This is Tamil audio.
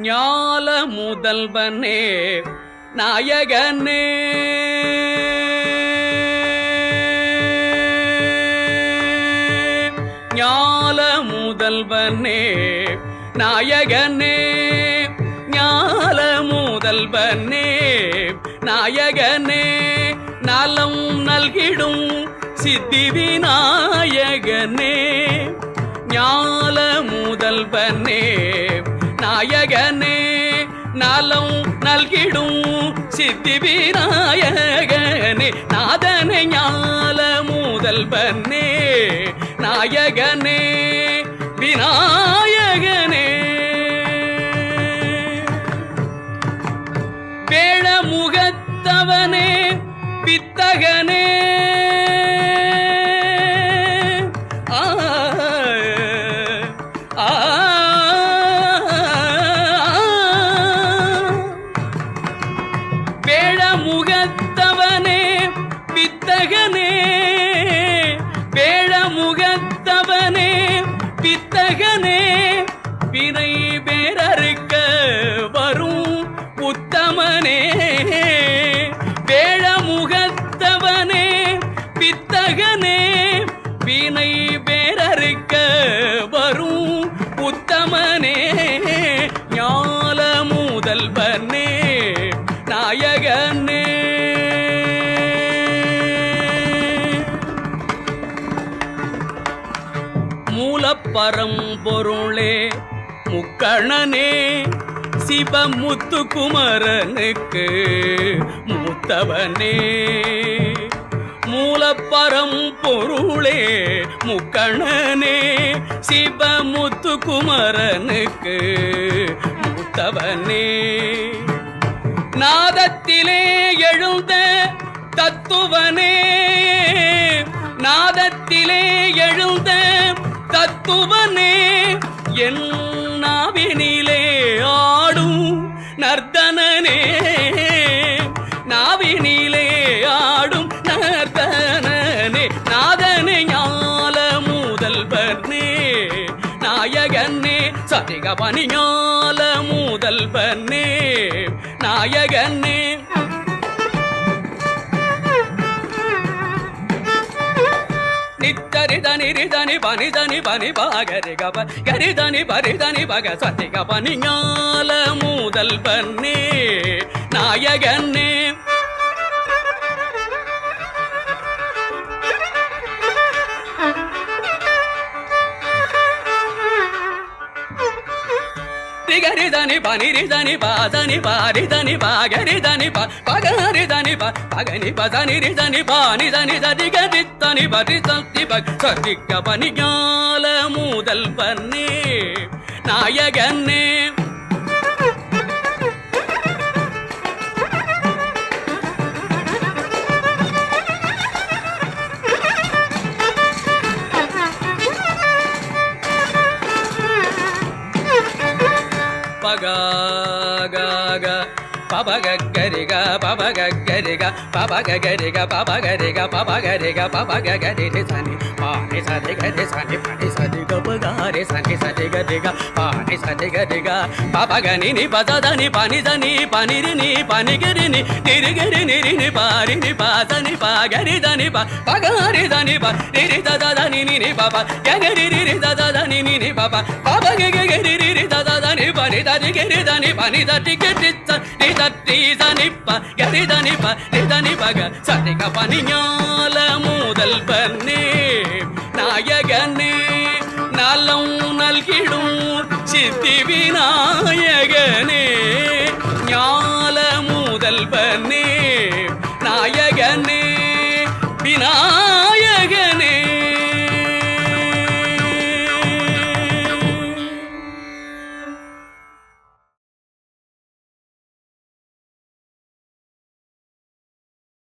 ஞால முதல்வனே நாயகனே ஞால முதல்வனே நாயகனே ஞால முதல்வனே நாயகனே நலம் நல்கிடும் சித்தி விநாயகனே ஞால முதல்வனே நாயகனே நலம் நல்கிடும் சித்தி விநாயகனே நாதனே ஞால முதல்வனே நாயகனே விநாயகனே வேழமுகத்தவனே வித்தகனே வேழமுகத்தவனே வித்தகனே வேழமுகத்தவனே வித்தகனே வினை பேரறுக்க வரும் உத்தமனே வேழமுகத்தவனே வித்தகனே வினை பேரறுக்க வரும் உத்தமனே ஞால முதல்வனே நாயகனே மூலப்பரம்பொருளே முக்கணனே சிவமுத்துக்குமரனுக்கு மூத்தவனே மூலப்பரம்பொருளே முக்கணனே சிவமுத்துக்குமரனுக்கு மூத்தவனே நாதத்திலே எழுந்த தத்துவனே நாதத்திலே எழுந்த தத்துவனே என் நாவினிலே ஆடும் நர்த்தனனே நாவினிலே ஆடும் நர்த்தனனே நாதனே ஞால முதல்வனே நாயகனே சரிகபனி ஞால முதல்வனே நாயகனே நித்தரிதனி ரிதனி பனிதனி பனி பாகரி கப கரிதனி பரிதனி பக சத்திக பனி ஞால முதல்வனே நாயகனே గరిదని పనిరిదని పాదని పారిదని పాగరిదని పగరిదని పగని పదని రిదని పానిదని దది గరితని పరి సత్తి సరిగ పని ஞால முதல்வனே நாயகனே பகக பபகரிக பபகரிக பபகரிக பபகரிக பபகரிக பபகரி சனி பானி சரி கரி சனி பனி சரி கபகாரி சனி சரி கரிக பானி சரி கரிக பபகனி நி பததனி பனி தனி பனிரினி பனிகிரினி நிரிகிரி நிரினி பாரினி பாதனி பாகரி தனி பகரி தனி நிரி ததனி நினி பப கரி நிரி ததனி நினி பப பபகரி நிரி ததனி பனி தரி கரி தனி பனி தட்டி கரி தட்டி தனிப்ப கரி தனிப்ப நிதனி பக சதிக பனி ஞால முதல்வனே நாயகனே நலம் நல்கிடும் சித்தி விநாயகனே ஞால முதல்வனே நாயகனே விநாயகனே